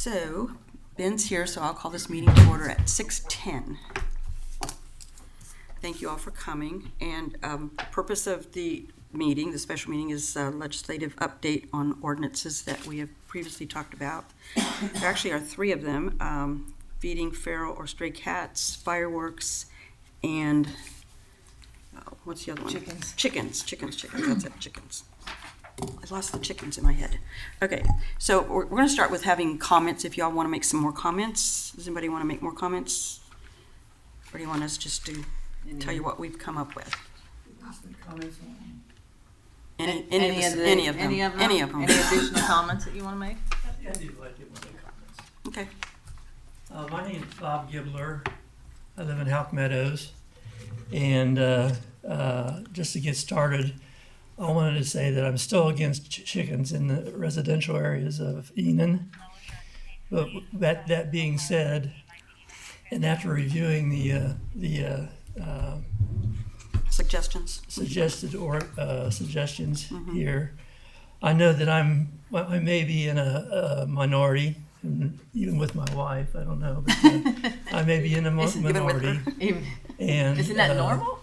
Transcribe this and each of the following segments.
So, Ben's here, so I'll call this meeting to order at 6:10. Thank you all for coming. And purpose of the meeting, the special meeting, is legislative update on ordinances that we have previously talked about. There actually are three of them: feeding feral or stray cats, fireworks, and what's the other one? Chickens. That's it, chickens. I lost the chickens in my head. Okay, so we're going to start with having comments. If y'all want to make some more comments, does anybody want to make more comments? Or do you want us just to tell you what we've come up with? Any of them? Any additional comments that you want to make? Yeah, I do like to make comments. Okay. My name is Bob Gibler. I live in Houck Meadows. And just to get started, I wanted to say that I'm still against chickens in the residential areas of Enon. But that being said, and after reviewing the Suggestions? suggestions here, I know that I may be in a minority, and even with my wife, I don't know, but I may be in a minority. And Isn't that normal?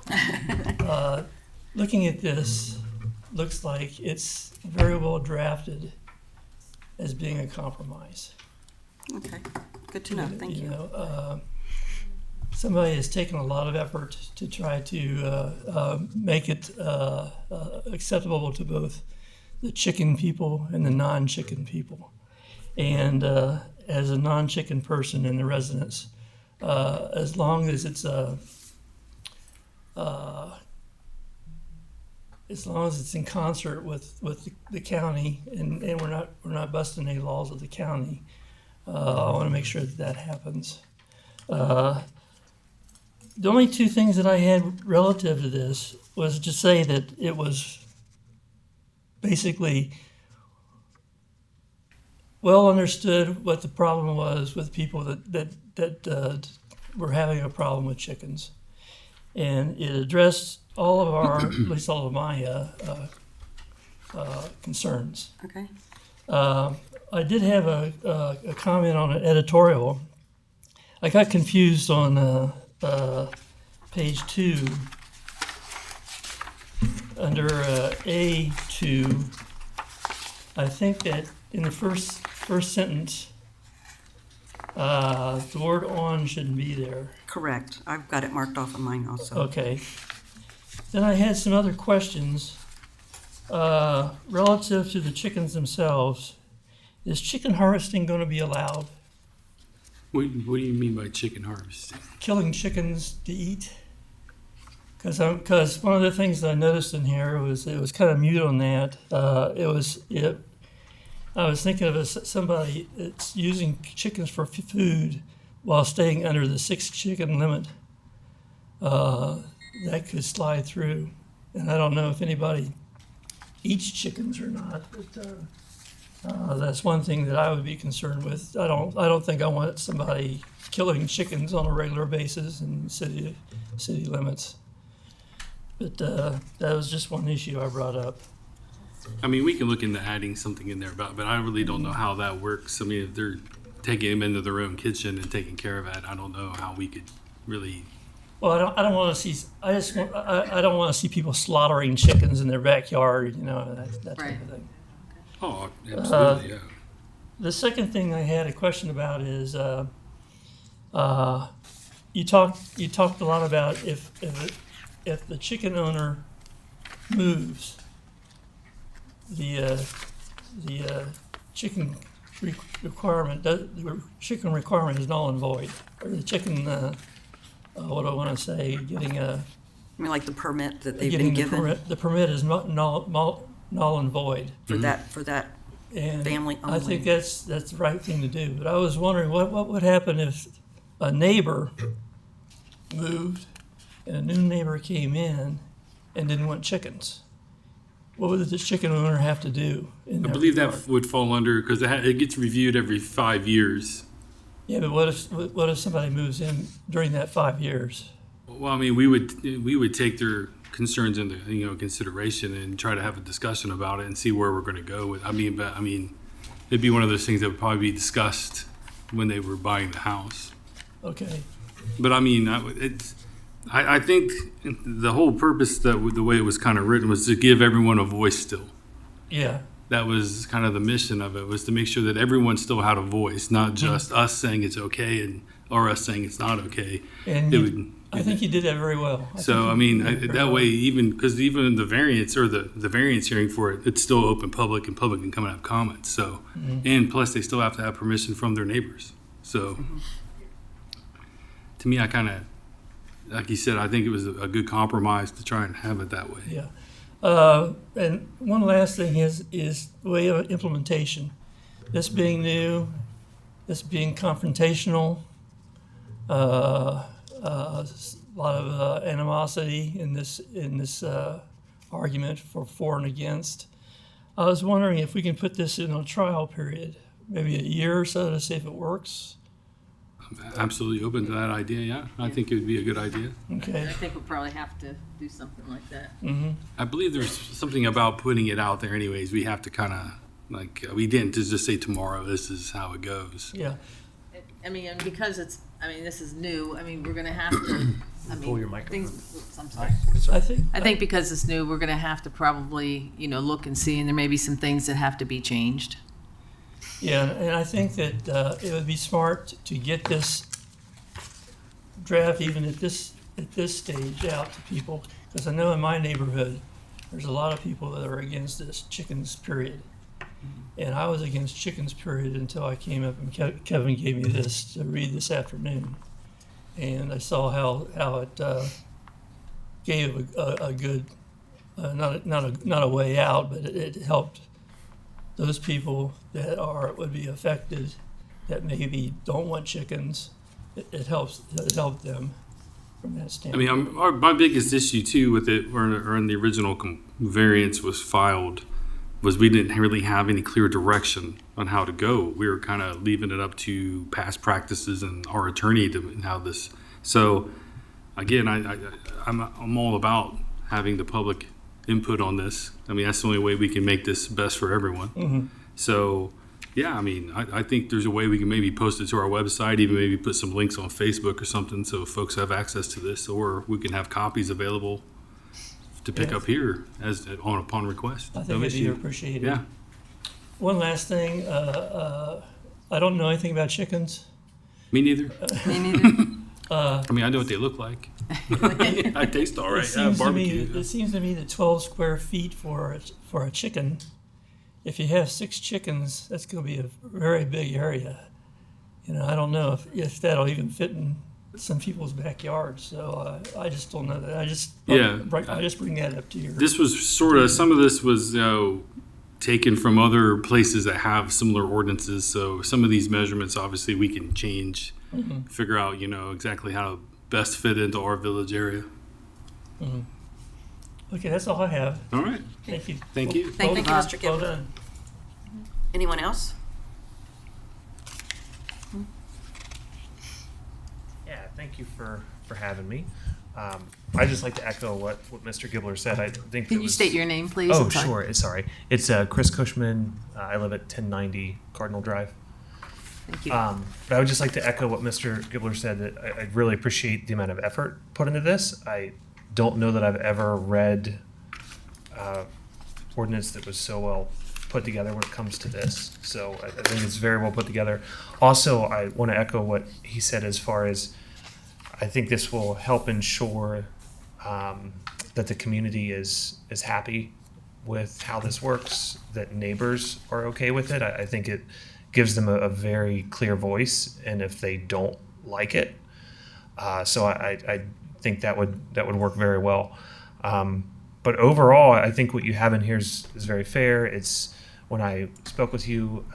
Looking at this, looks like it's very well drafted as being a compromise. Okay, good to know. Thank you. Somebody has taken a lot of effort to try to make it acceptable to both the chicken people and the non-chicken people. And as a non-chicken person in the residence, as long as it's in concert with the county, and we're not busting any laws of the county, I want to make sure that happens. The only two things that I had relative to this was to say that it was basically well understood what the problem was with people that were having a problem with chickens, and it addressed all of our, at least all of my concerns. Okay. I did have a comment on an editorial. I got confused on page 2 under A2. I think that in the first sentence, the word "on" shouldn't be there. Correct. I've got it marked off on mine also. Okay. Then I had some other questions relative to the chickens themselves. Is chicken harvesting going to be allowed? What do you mean by chicken harvesting? Killing chickens to eat? Because one of the things that I noticed in here was it was kind of mute on that. I was thinking of somebody that's using chickens for food while staying under the 6 chicken limit. That could slide through, and I don't know if anybody eats chickens or not. But that's one thing that I would be concerned with. I don't think I want somebody killing chickens on a regular basis in city limits. But that was just one issue I brought up. I mean, we can look into adding something in there about, but I really don't know how that works. I mean, if they're taking them into their own kitchen and taking care of it, I don't know how we could really. Well, I don't want to see. I don't want to see people slaughtering chickens in their backyard. That type of thing. Oh, absolutely, yeah. The second thing I had a question about is you talked a lot about if the chicken owner moves, the chicken requirement is null and void, or the chicken what do I want to say? Getting a. I mean, like the permit that they've been given The permit is not null and void for that and family only. I think that's the right thing to do. But I was wondering what would happen if a neighbor moved and a new neighbor came in and didn't want chickens. What would the chicken owner have to do? I believe that would fall under, because it gets reviewed every 5 years. Yeah, but what if somebody moves in during that 5 years? Well, I mean, we would take their concerns into consideration and try to have a discussion about it and see where we're going to go with. It'd be one of those things that would probably be discussed when they were buying the house. Okay, But I mean, I think the whole purpose the way it was kind of written was to give everyone a voice still. yeah, That was kind of the mission of it, was to make sure that everyone still had a voice, not just us saying it's okay or us saying it's not okay. and It you- would- I think you did that very well. So, I mean, that way, because even in the variance or the variance hearing for it, it's still open public and public can come and have comments. So, and plus they still have to have permission from their neighbors. So, to me, I kind of, like you said, I think it was a good compromise to try and have it that way. Yeah. And one last thing is the way of implementation. This being new, this being confrontational, a lot of animosity in this argument for and against. I was wondering if we can put this in a trial period, maybe a year or so, to see if it works. Absolutely open to that idea, yeah. I think it would be a good idea. Okay. I think we'll probably have to do something like that. I believe there's something about putting it out there anyways. We have to kind of, like, we didn't just say tomorrow, this is how it goes. Yeah. I mean, and because this is new, I mean, we're gonna have to, Pull your microphone. oops, I'm sorry. I I think because it's new, we're gonna have to probably, look and see, and there may be some things that have to be changed. Yeah, and I think that it would be smart to get this draft even at this stage out to people, because I know in my neighborhood, there's a lot of people that are against this chickens, period. And I was against chickens, period, until I came up and Kevin gave me this to read this afternoon. And I saw how it gave a good, not a way out, but it helped those people that would be affected, that maybe don't want chickens. It helped them from that I standpoint. mean, my biggest issue too with it, or in the original variance was filed, was we didn't really have any clear direction on how to go. We were kind of leaving it up to past practices and our attorney to how this. So, again, I'm all about having the public input on this. I mean, that's the only way we can make this best for everyone. So, yeah, I mean, I think there's a way we can maybe post it to our website, even maybe put some links on Facebook or something so folks have access to this, or we can have copies available to pick Yeah. up here upon request. I No think it'd be issue. appreciated. Yeah. One last thing, I don't know anything about chickens. Me neither. Me neither. I mean, I know what they look like. I taste all right. It seems to me, Barbecue. it seems to me that 12 square feet for a chicken, if you have 6 chickens, that's going to be a very big area. I don't know if that'll even fit in some people's backyards. So I just don't know that. I just bring that up to your. This was sort of, some of this was taken from other places that have similar ordinances. So some of these measurements, obviously, we can change, figure out, exactly how to best fit into our village area. Okay, that's all I have. All right. Thank you. Thank you. Thank you, Well- Mr. Well Gibbler. done. Anyone else? Yeah, thank you for having me. I'd just like to echo what Mr. Gibbler said. I think Can it you was- state your name, please? Oh, I'm sorry. sure. Sorry. It's Chris Cushman. I live at 1090 Cardinal Drive. Thank you. But I would just like to echo what Mr. Gibbler said, that I really appreciate the amount of effort put into this. I don't know that I've ever read ordinance that was so well put together when it comes to this. So I think it's very well put together. Also, I want to echo what he said as far as I think this will help ensure that the community is happy with how this works, that neighbors are okay with it. I think it gives them a very clear voice, and if they don't like it, so I think that would work very well. But overall, I think what you have in here is very fair. It's when I spoke with you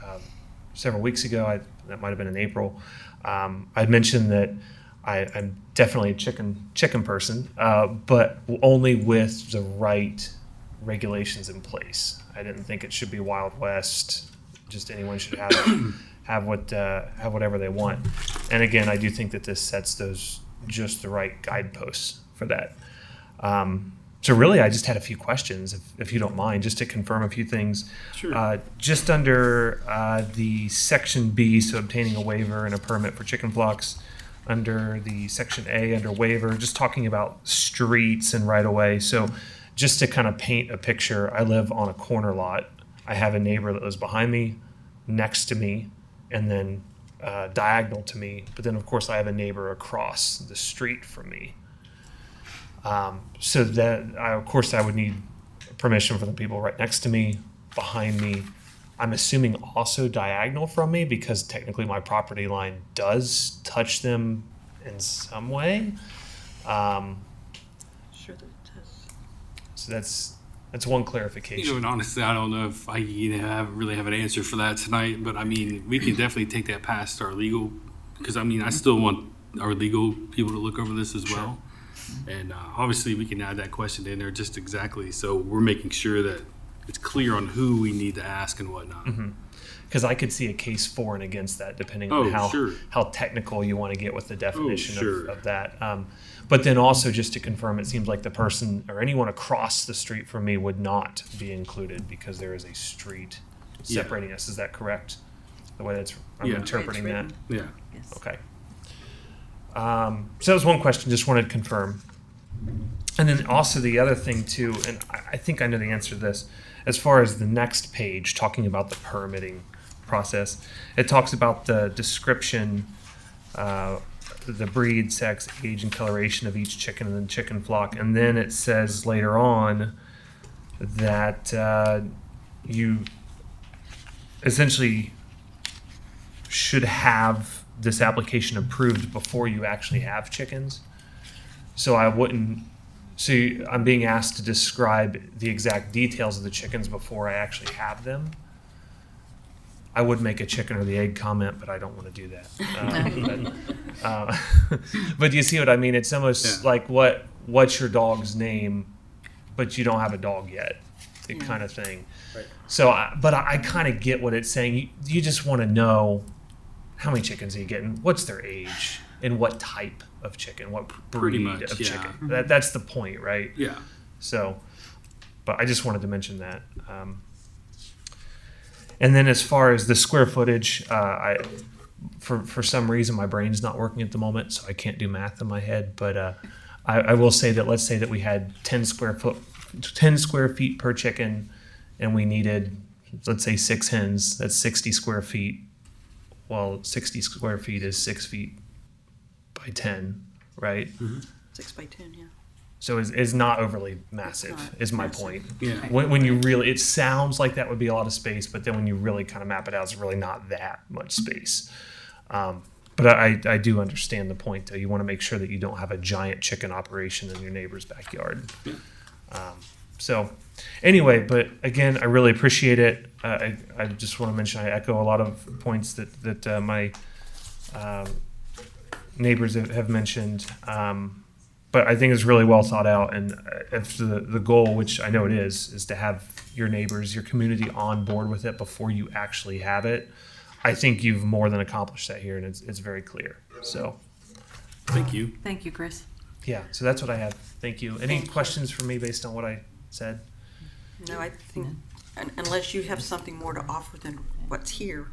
several weeks ago, that might have been in April. I'd mentioned that I'm definitely a chicken person, but only with the right regulations in place. I didn't think it should be Wild West. Just anyone should have whatever they want. And again, I do think that this sets those just the right guideposts for that. So really, I just had a few questions, if you don't mind, just to confirm a few things. Sure. Just under the section B, so obtaining a waiver and a permit for chicken flocks. Under the section A, under waiver, just talking about streets and right of way. So just to kind of paint a picture, I live on a corner lot. I have a neighbor that lives behind me, next to me, and then diagonal to me. But then, of course, I have a neighbor across the street from me. So that, of course, I would need permission from the people right next to me, behind me. I'm assuming also diagonal from me because technically my property line does touch them in some way. Sure that it does. So that's one You know, clarification. and honestly, I don't know if I really have an answer for that tonight, but I mean, we can definitely take that past our legal, because I mean, I still want our legal people to look over this as well. And obviously, we can add that question in there just exactly, so we're making sure that it's clear on who we need to ask and whatnot. Because I could see a case for and against that, depending Oh, on sure. how technical you want to get with the definition sure. of that. But then also, just to confirm, it seems like the person or anyone across the street from me would not be included because there is a street Yeah. separating us. Is that correct? The way that's I'm Yeah. interpreting that. Yeah. Yes. Okay. So that was one question. Just wanted to confirm. And then also the other thing too, and I think I know the answer to this. As far as the next page, talking about the permitting process, it talks about the description, the breed, sex, age, and coloration of each chicken and then chicken flock, and then it says later on that you essentially should have this application approved before you actually have chickens. So I wouldn't. So I'm being asked to describe the exact details of the chickens before I actually have them. I would make a chicken or the egg comment, but I don't want to do that. But you see what I mean? It's almost Yeah. like what's your dog's name, but you don't have a dog yet, kind of thing. Right. So, I kind of get what it's saying. You just want to know how many chickens are you getting, what's their age, and what type of chicken, what Pretty breed much, of yeah. chicken. That's the point, right? Yeah. So, but I just wanted to mention that. And then as far as the square footage, for some reason my brain's not working at the moment, so I can't do math in my head. But I will say that let's say that we had 10 square feet per chicken, and we needed, let's say, 6 hens. That's 60 square feet. Well, 60 square feet is 6 feet by 10, right? 6 by 10, yeah. So it's not overly massive, not is my massive. point. Yeah. When you really, it sounds like that would be a lot of space, but then when you really kind of map it out, it's really not that much space. But I do understand the point, though. You want to make sure that you don't have a giant chicken operation in your neighbor's backyard. So anyway, but again, I really appreciate it. I just want to mention, I echo a lot of points that my neighbors have mentioned. But I think it's really well thought out, and if the goal, which I know it is to have your neighbors, your community on board with it before you actually have it. I think you've more than accomplished that here, and it's very clear. So, Thank you. Thank you, Chris. yeah, so that's what I have. Thank you. Any Thank you. questions for me based on what I said? No, I think, unless you have something more to offer than what's here,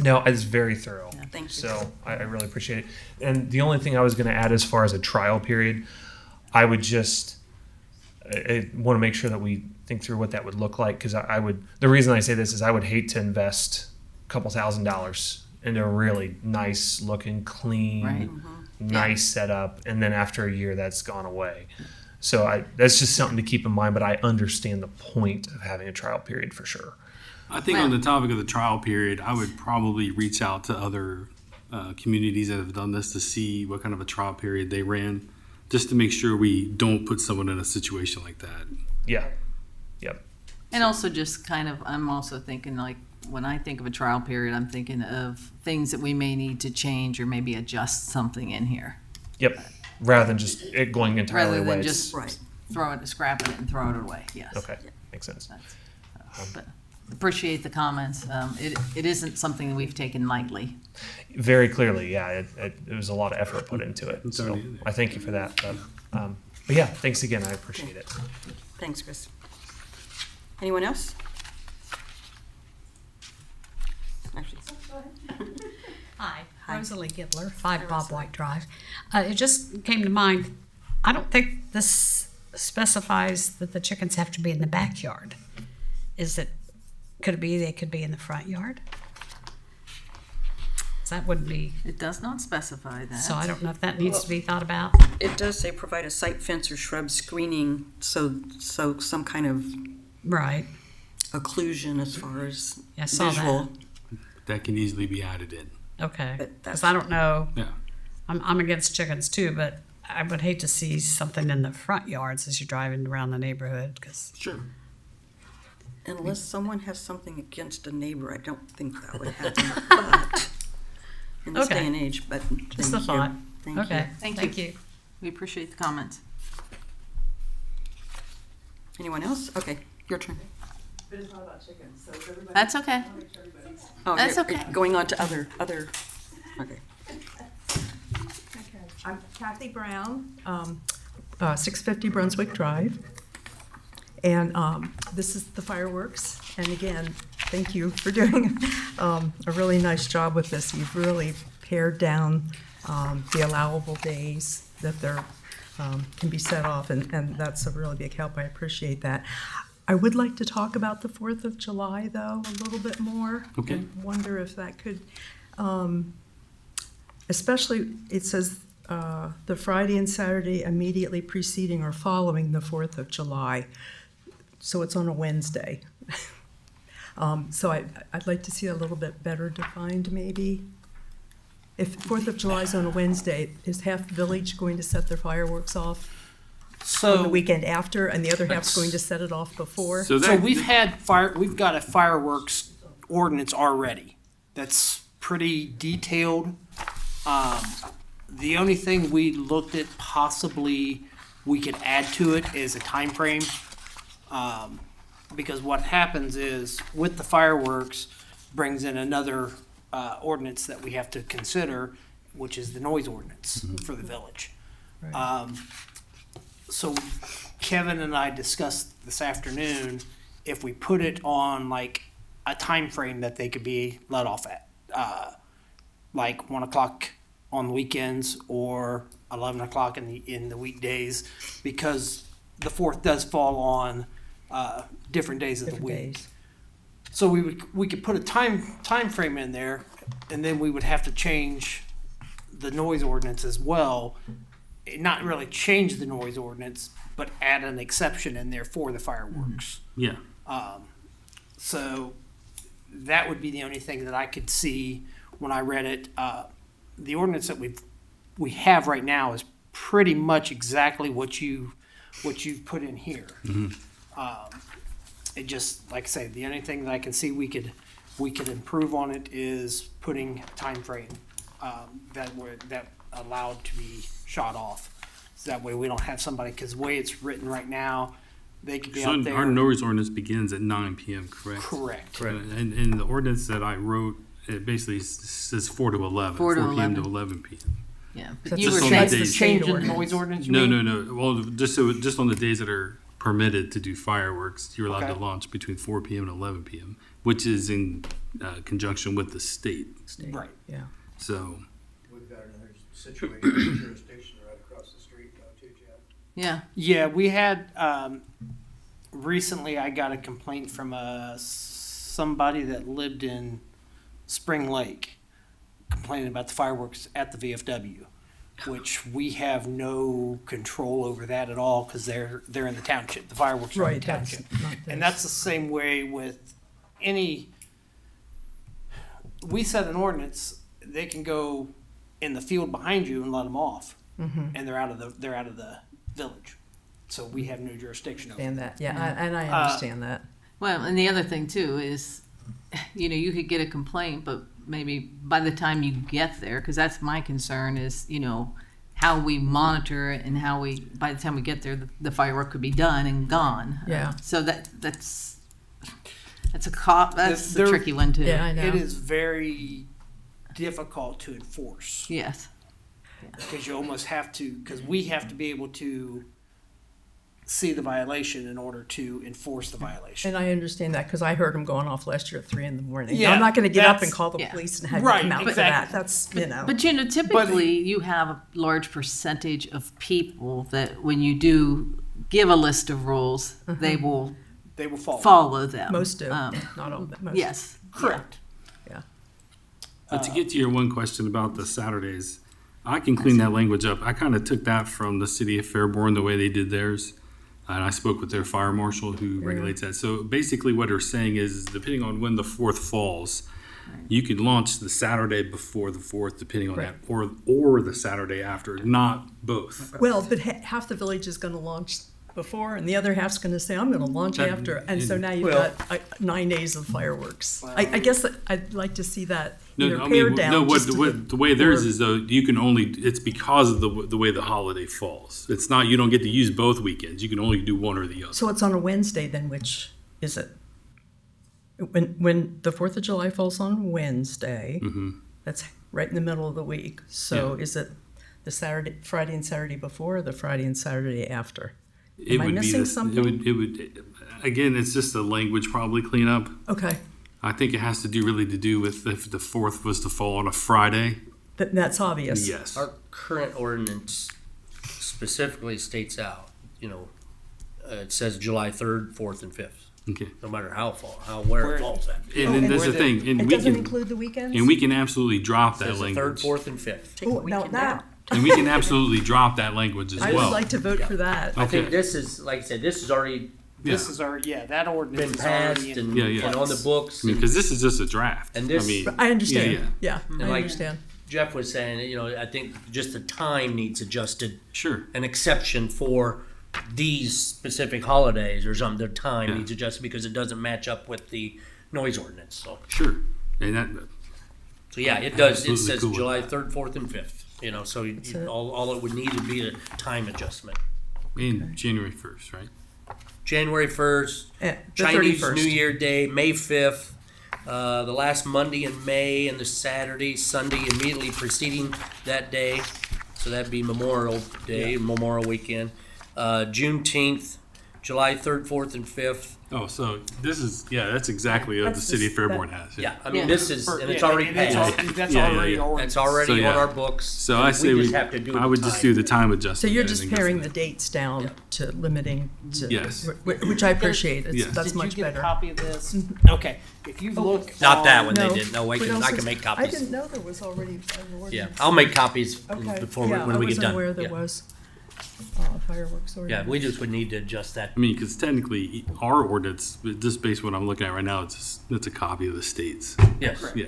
No, it's very thorough. Yeah. thank you. So I really appreciate it. And the only thing I was going to add as far as a trial period, I would just I want to make sure that we think through what that would look like, because I would. The reason I say this is I would hate to invest a couple $1,000s into a really nice looking, clean, Right. nice setup, and then after a year that's gone away. So that's just something to keep in mind. But I understand the point of having a trial period for sure. I think on the topic of the trial period, I would probably reach out to other communities that have done this to see what kind of a trial period they ran, just to make sure we don't put someone in a situation like that. Yeah. Yep. And also just kind of, I'm also thinking like, when I think of a trial period, I'm thinking of things that we may need to change or maybe adjust something in here. Yep. Rather than just it going entirely Rather away. than It's- just Right. throw it, scrap it and throw it away, yes. Okay. Makes sense. That's, but appreciate the comments. It isn't something that we've taken lightly. Very clearly, yeah. It was a lot of effort put into it. It's So already in there. I thank you for that. But, But yeah, thanks again. I appreciate it. Thanks, Chris. Anyone else? Actually, Hi, Hi. Rosalie Gidler, 5 Bob White Drive. It just came to mind, I don't think this specifies that the chickens have to be in the backyard. Could it be they could be in the front yard? That wouldn't be, It does not specify that. so I don't know if that needs to be thought about. it does say provide a site fence or shrub screening, so some kind of Right, occlusion as far as I saw visual. That can easily be added in. okay. But Because that's- I don't know, Yeah. I'm against chickens too, but I would hate to see something in the front yards as you're driving around the neighborhood, because, Sure. Unless someone has something against a neighbor, I don't think that would happen, but in this day Okay. and age, but just a thank thought. you. Thank you. Okay, Thank thank you. you. We appreciate the comments. Anyone else? Okay, your turn. That's okay. Oh, That's you're okay. going on to other, okay. I'm Kathy Brown, 650 Brunswick Drive. And this is the fireworks. And again, thank you for doing a really nice job with this. You've really pared down the allowable days that there can be set off, and that's a really big help. I appreciate that. I would like to talk about the 4th of July, though, a little bit more. Okay. And wonder if that could, especially, it says the Friday and Saturday immediately preceding or following the 4th of July. So it's on a Wednesday. So I'd like to see a little bit better defined, maybe. If 4th of July is on a Wednesday, is half the village going to set their fireworks off on the So, weekend after, and the other half's going to set it off before? So so we've got a fireworks ordinance already. That's pretty detailed. The only thing we looked at possibly we could add to it is a time frame. Because what happens is with the fireworks brings in another ordinance that we have to consider, which is the noise ordinance for the village. So Kevin and I discussed this afternoon if we put it on like a time frame that they could be let off at, like 1 o'clock on the weekends or 11 o'clock in the weekdays, because the 4th does fall on different days of the Different week. days. So we could put a time frame in there, and then we would have to change the noise ordinance as well. Not really change the noise ordinance, but add an exception in there for the fireworks. Yeah. So that would be the only thing that I could see when I read it. The ordinance that we have right now is pretty much exactly what you've put in here. It just, like I say, the only thing that I can see we could improve on it is putting time frame that allowed to be shot off. So that way we don't have somebody, because the way it's written right now, they could be So out there. our noise ordinance begins at 9 p.m., correct? Correct. And the ordinance that I wrote, it basically says 4 to 11. 4 to p.m. to 11. 11 p.m. Yeah, but That's you were just on saying, the days. Change in the ordinance. noise ordinance, you No, mean? no. Well, just on the days that are permitted to do fireworks, you're allowed Okay. to launch between 4 p.m. and 11 p.m., which is in conjunction with the state. Right. Yeah. So, We've got another situation, jurisdiction right across the street now too, Jeff. yeah, Yeah, we had, recently I got a complaint from somebody that lived in Spring Lake complaining about the fireworks at the VFW, which we have no control over that at all because they're in the township. The fireworks are in Right, the that's township. not And this. that's the same way with any, we set an ordinance, they can go in the field behind you and let them off. And they're out of the village. So we have no jurisdiction over it. Understand that, yeah, and I understand that. well, and the other thing too is, you could get a complaint, but maybe by the time you get there, because that's my concern is, how we monitor it and how by the time we get there, the firework could be done and gone. Yeah. So that's a that's a There- tricky one too. Yeah, I know. It is very difficult to enforce Yes. because you almost have to, because we have to be able to see the violation in order to enforce the violation. And I understand that because I heard them going off last year at 3 a.m. Yeah, I'm not going to get up and that's- call the Yeah. police and have Right, you come out exactly. for that. That's, you know. But typically you have a large percentage of people that when you do give a list of rules, they will They will fall. follow them. Most do, Um, not all, but most. Yes. Correct. But to get to your one question about the Saturdays, I can clean that language up. I kind of took that from the city of Fairborn, the way they did theirs. And I spoke with their fire marshal who regulates that. So basically what they're saying is depending on when the 4th falls, you could launch the Saturday before the 4th, depending on that, or the Saturday after, not both. Well, but half the village is going to launch before, and the other half's going to say, I'm going to launch That- after. And so now you've Well- got 9 days of fireworks. I guess that I'd like to see that either No, I pared mean, down. no. just to The way theirs or- is though, you can only. It's because of the way the holiday falls. It's not. You don't get to use both weekends. You can only do one or the other. So it's on a Wednesday then, which is it? When the 4th of July falls on Wednesday, that's right in the middle of the week. So Yeah. is it the Friday and Saturday before, or the Friday and Saturday after? It Am I would missing be this, something? It would. Again, it's just a language probably cleanup. Okay, I think it has to do with if the 4th was to fall on a Friday. that's obvious. Yes. Our current ordinance specifically states out, it says July 3rd, 4th, and 5th, Okay. no matter where Where- it falls at. And then there's the thing, and It we doesn't can include the weekends? and we can absolutely drop that Says the 3rd, language. 4th, and 5th. Take a Oh, now weekend that, out. And we can absolutely drop that language as I well. would like to vote for that. I think Okay. this is, like I said, this has already This Yeah. is our, that ordinance been is passed already and, in. Yeah, yeah. and on the books. I mean, because this is just a draft. And this- I mean, I understand. Yeah, Yeah, I like- understand. Jeff was saying, I think just the time needs adjusted, sure. an exception for these specific holidays or something. Their time Yeah. needs adjusted because it doesn't match up with the noise ordinance. Sure. And that, So yeah, it does. It Absolutely says cool with July that. 3rd, 4th, and 5th. So it. all it would need to be a time adjustment. in January 1st, right? January 1st, The Chinese 31st. New Year Day, May 5th, the last Monday in May, and the Sunday immediately preceding that day. So that'd be Memorial Day, Memorial Weekend. Juneteenth, July 3rd, 4th, and 5th. Oh, so this is, that's exactly what the That's city of just- Fairborn has. Yeah, I mean, Yeah. this is, and it's already passed. That's Yeah, already yeah. ordinance. It's already So, on yeah. our books. So and I say just have to do I would just time. do the time So adjustment. you're and just then go paring from the there. dates down to limiting to, Yes. which I appreciate. Yes. That's Did much you get better. a copy of this? Okay, if you look. Not that one, No. they didn't. No, What I else can is- make I copies. didn't know there was already an ordinance. Yeah, I'll make copies Okay. before, Yeah, when we get done. I wasn't aware there Yeah. was fireworks ordinance. Yeah, we just would need to adjust that. I mean, because technically our ordinance, just based on what I'm looking at right now, it's a copy of the state's. Yes. Yeah.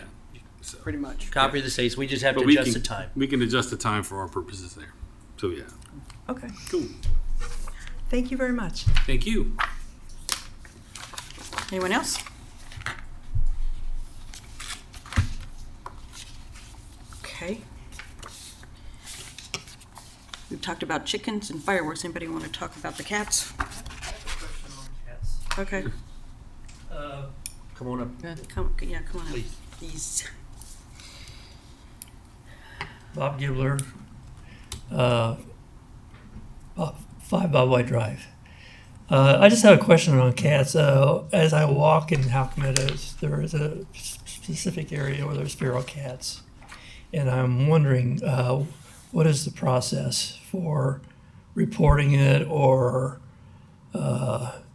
So, Pretty much. Copy of the states, we just have to but we adjust can, the time. we can adjust the time for our purposes there. So yeah. Okay, Cool. thank you very much. Thank you. Anyone else? Okay. We've talked about chickens and fireworks. Anybody want to talk about the cats? Okay, Come on up. come on up. Please. These, Bob Gibler, 5 Bob White Drive. I just have a question on cats. As I walk in Houck Meadows, there is a specific area where there's feral cats. And I'm wondering, what is the process for reporting it or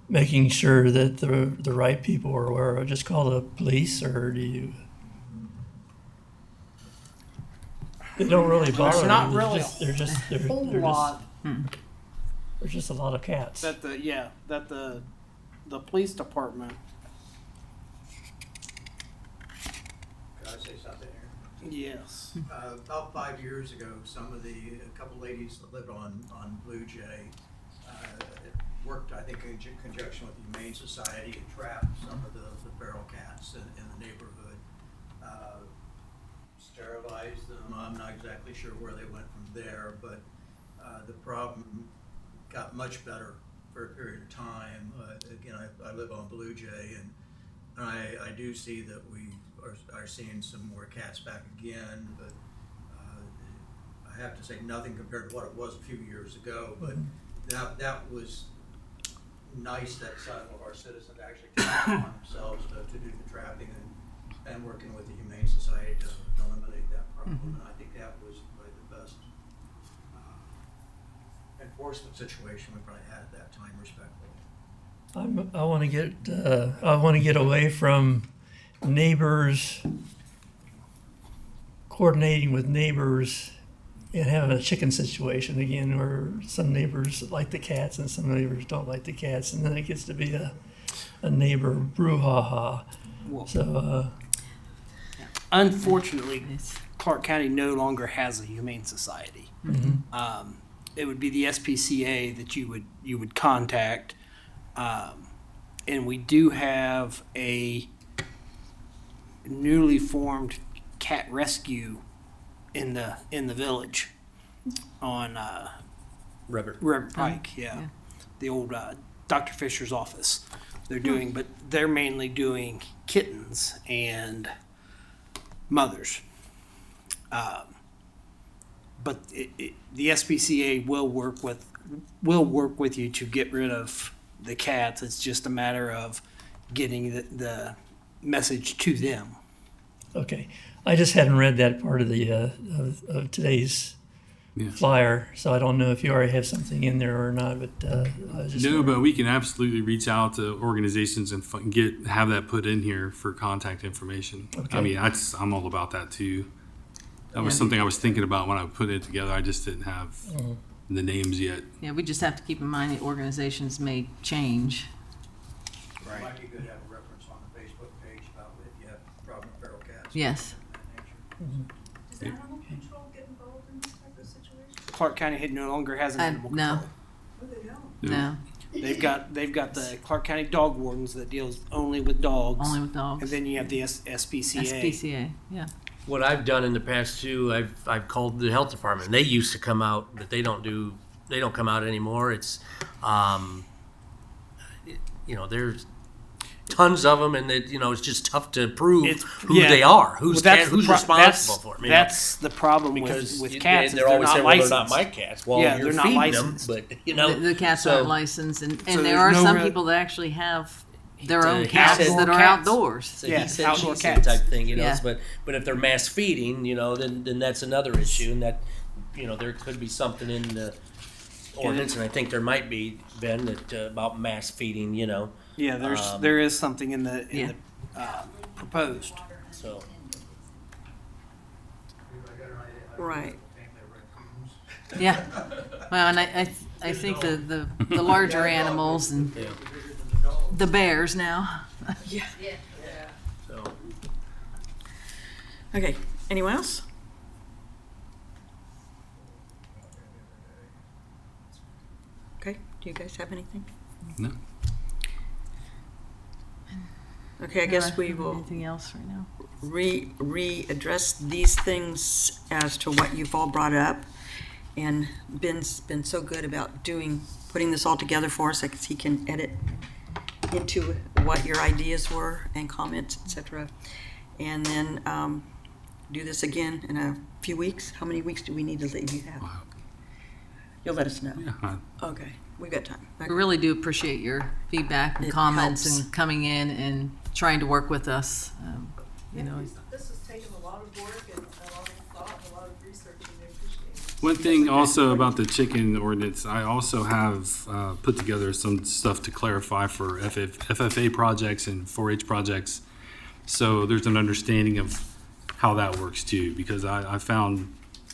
making sure that the right people are aware of it? Just call the police, or do you? They don't really bother me. not They're really just- They're just, they're, Whole they're just, lot there's just a lot of cats. that the police department, Can I say something here? yes. About 5 years ago, a couple ladies that lived on Blue Jay worked, I think, in conjunction with the Humane Society and trapped some of the feral cats in the neighborhood. Sterilized them. I'm not exactly sure where they went from there, but the problem got much better for a period of time. Again, I live on Blue Jay, and I do see that we are seeing some more cats back again, but I have to say nothing compared to what it was a few years ago. But that was nice that some of our citizens actually took it upon themselves to do the trapping and working with the Humane Society to eliminate that problem. And I think that was probably the best enforcement situation we probably had at that time, respectfully. I want to get away from neighbors coordinating with neighbors and having a chicken situation again, where some neighbors like the cats and some neighbors don't like the cats, and then it gets to be a neighbor brouhaha. Well, So unfortunately, It's- Clark County no longer has a humane society. It would be the SPCA that you would contact, and we do have a newly formed cat rescue in the village on Robert. River Pike. yeah. The old Dr. Fisher's office. But they're mainly doing kittens and mothers. But the SPCA will work with you to get rid of the cats. It's just a matter of getting the message to them. okay, I just hadn't read that part of the of today's Yeah. flyer, so I don't know if you already have something in there or not. But I was just No, but we can absolutely reach out to organizations and have that put in here for contact information. Okay. I mean, I'm all about that too. That was Yeah. something I was thinking about when I put it together. I just didn't have the names yet. Yeah, we just have to keep in mind the organizations may change. It might be good to have a reference on the Facebook page about if you have a problem with feral cats. Yes. and that nature. Does animal control get involved in this type of situation? Clark County no longer has an animal No. control. No, they don't. No, They've got the Clark County dog wardens that deals only with dogs. only with dogs. And then you have the SPCA. SPCA, yeah. What I've done in the past too, I've called the health department. They used to come out, but they don't come out anymore. It's, there's tons of them, and it's just tough to prove who they are, who's responsible for them. That's the problem Because with cats. they're always saying, not well, they're not licensed. my cats. Well, Yeah, you're they're not feeding licensed. them, but The cats so- aren't licensed, and so there there's are no some real- people that actually have their It's own a cats outdoor that are cats. outdoors. So Yeah, he said, outdoor she said cats. type thing, Yeah. But if they're mass feeding, then that's another issue, and that, there could be something in the ordinance, and I think there might be, Ben, that about mass feeding, Yeah, Um, there is something in the Yeah. proposed. so. Right. Yeah. Well, and I think the larger animals and Yeah. the bears now. So. Okay, anyone else? Okay, do you guys have anything? No. Okay, I guess we will Anything else right now? readdress these things as to what you've all brought up. And Ben's been so good about putting this all together for us, because he can edit into what your ideas were and comments, etc. And then do this again in a few weeks. How many weeks do we need to leave you have? You'll let us know. Yeah. Okay, we've got time. We really do appreciate your feedback and It comments helps. and coming in and trying to work with us. This has taken a lot of work and a lot of thought and a lot of research, and they appreciate it. One thing also about the chicken ordinance, I also have put together some stuff to clarify for FFA projects and 4-H projects. So there's an understanding of how that works too, because I found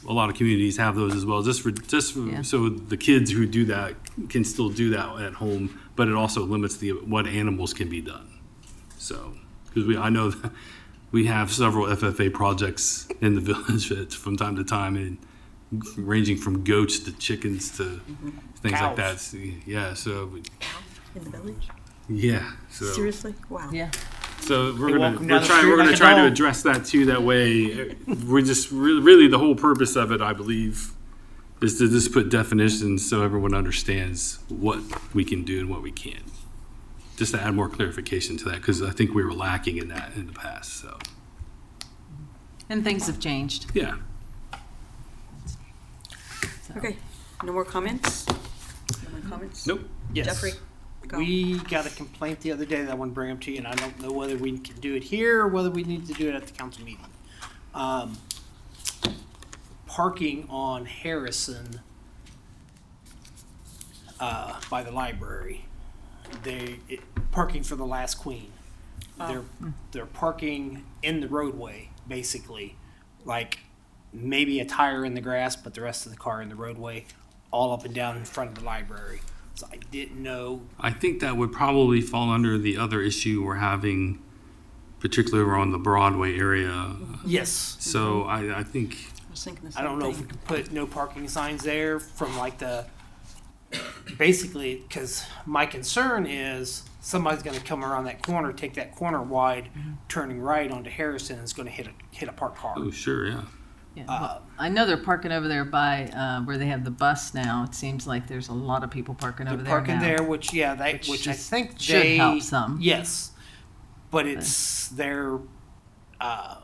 a lot of communities have those as well, just for Yeah. so the kids who do that can still do that at home, but it also limits what animals can be done. So, because I know that we have several FFA projects in the village from time to time, and ranging from goats to chickens to things like that. Cows. Yeah, so In the village? yeah, so Seriously? Wow. Yeah. so They we're walk gonna them down the street we're gonna like a try to dog. address that too. That way, we're just really the whole purpose of it, I believe, is to just put definitions so everyone understands what we can do and what we can't. Just to add more clarification to that, because I think we were lacking in that in the past. So And things have changed. yeah. So. Okay, no more comments? No more comments? Nope. Yes. Jeffrey? Go. We got a complaint the other day that I want to bring up to you, and I don't know whether we can do it here or whether we need to do it at the council meeting. Parking on Harrison, by the library. Parking for the Last Queen. They're parking in the roadway, basically, like maybe a tire in the grass, but the rest of the car in the roadway, all up and down in front of the library. So I didn't know. I think that would probably fall under the other issue we're having, particularly around the Broadway area. Yes. So I think, I was thinking the I same don't know if we could put no parking signs there from like basically, because my concern is somebody's going to come around that corner, take that corner wide, turning right onto Harrison, and is going to hit a parked car. oh, sure, yeah. Yeah, well, I know they're parking over there by where they have the bus now. It seems like there's a lot of people parking over They're there parking now. there, which I is- think should they help some. Yes, but they're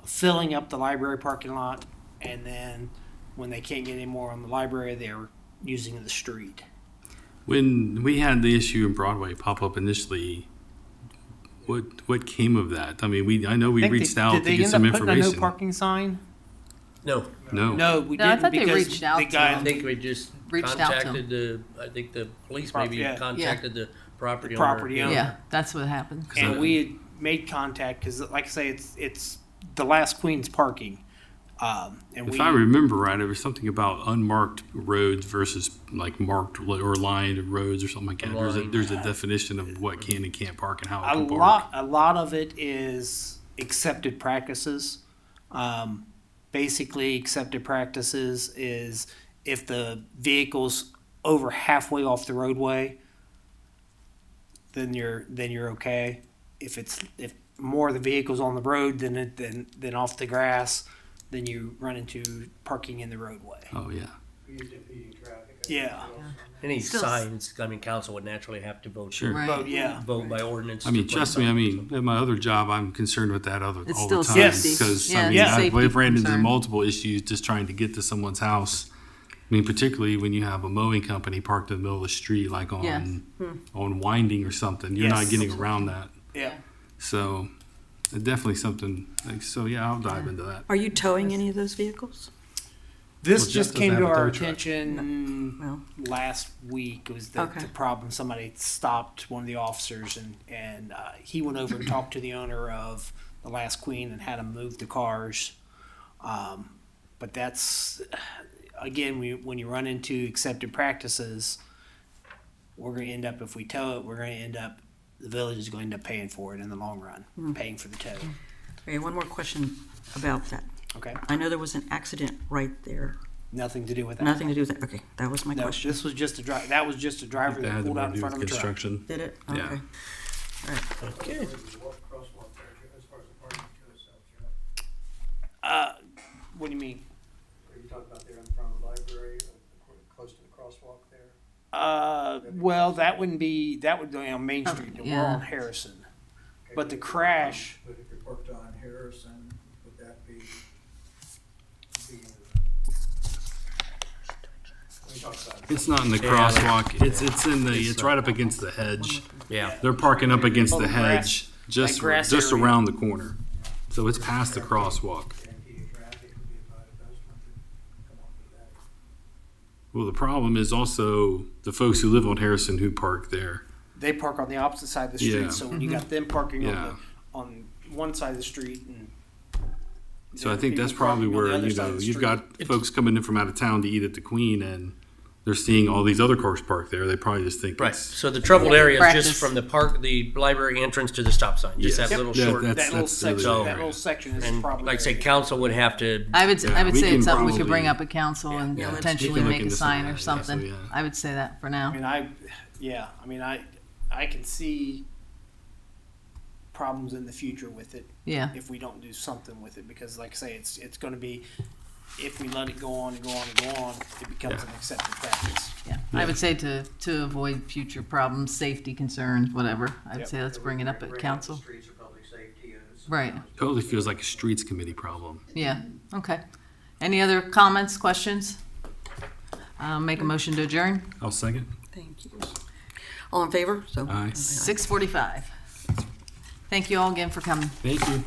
filling up the library parking lot, and then when they can't get any more on the library, they're using the street. When we had the issue in Broadway pop up initially, what came of that? I mean, I know we Think reached they- out did to they get end some up putting a information. no parking sign? No, No. No, we No, I didn't thought they because reached out the to guy I think we just Reached out to contacted I think the police maybe Yeah. contacted the property The owner. property owner. Yeah, that's what happened. and we had made contact because, like I say, it's the Last Queen's parking. And If I remember right, there was something about unmarked roads versus like marked or lined roads or something like that. Lined. There's a definition of what can and can't park and how it a can park. lot of it is accepted practices. Basically, accepted practices is if the vehicle's over halfway off the roadway, then you're okay. If more of the vehicle's on the road than off the grass, then you run into parking in the roadway. Oh, yeah. Yeah. Any Still- signs, I mean, council would naturally have to vote. Sure. Right. But yeah. Vote by ordinance. I mean, to put trust me, I signs. mean, in my other job, I'm concerned with that It's all the still time. safety. Because, Yeah, I mean, it's a safety I've ran into concern. multiple issues just trying to get to someone's house. I mean, particularly when you have a mowing company parked in the middle of the street, like Yes. on Winding or something. You're not Yes. getting around that. Yeah. So, definitely something, like, so yeah, I'll dive into that. Are you towing any of those vehicles? This Well, Jeff just doesn't came have to a our tow truck. attention Well. last week. It was Okay. the problem. Somebody stopped one of the officers, and he went over and talked to the owner of the Last Queen and had him move the cars. But that's again, when you run into accepted practices, we're going to end up, if we tow it, we're going to end up, the village is going to end up paying for it in the long run, paying for the tow. Okay, one more question about that. Okay, I know there was an accident right there. nothing to do with that. Nothing to do with that. Okay, that was my No, question. this was just a driver. That was just a driver That that had pulled more out to in do front with of a truck. construction. Did it? Yeah. Okay. Okay. What do you mean? Are you talking about there in front of the library, close to the crosswalk there? Well, that would be on Main Street. We're yeah. on Harrison. But the crash, But if you're parked on Harrison, would that be? When you talk about It's not in the Yeah, crosswalk. It's right up against the hedge. Yeah. They're parking up against Oh, the the grass- hedge, just that grass just area. around the corner. So it's past the crosswalk. impeding traffic would be about a dozen to come onto that. Well, the problem is also the folks who live on Harrison who park there. they park on the opposite side of the street. Yeah. So when you got them parking Yeah. on one side of the street, and So I the think that's people parking probably on the where, other you side of know, the you've street. got folks coming in from out of town to eat at the Queen and they're seeing all these other cars parked there. They probably just think Right. it's. So the troubled area is Practice. just from the library entrance to the stop sign. Just Yes. that little Yeah, short. that's- that little section, really the that little section is and probably. like I say, council would have to. I would Yeah, we say can it's something we could probably- bring up at council and Yeah, let's- we potentially can look make a into sign some or of that, yeah, so, something. yeah. I would say that for now. I mean, I can see problems in the future with it. Yeah. If we don't do something with it, because like I say, it's going to be, if we let it go on and go on and go on, it becomes an accepted practice. Yeah, I would say to avoid future problems, safety concerns, whatever, I'd Yep. say let's bring it up at council. Streets are public safety. And it's- Right, Totally feels like a streets committee problem. yeah, okay. Any other comments, questions? Make a motion to adjourn? I'll second. Thank you. All in favor? So Aye. 6:45. Thank you all again for coming. Thank you.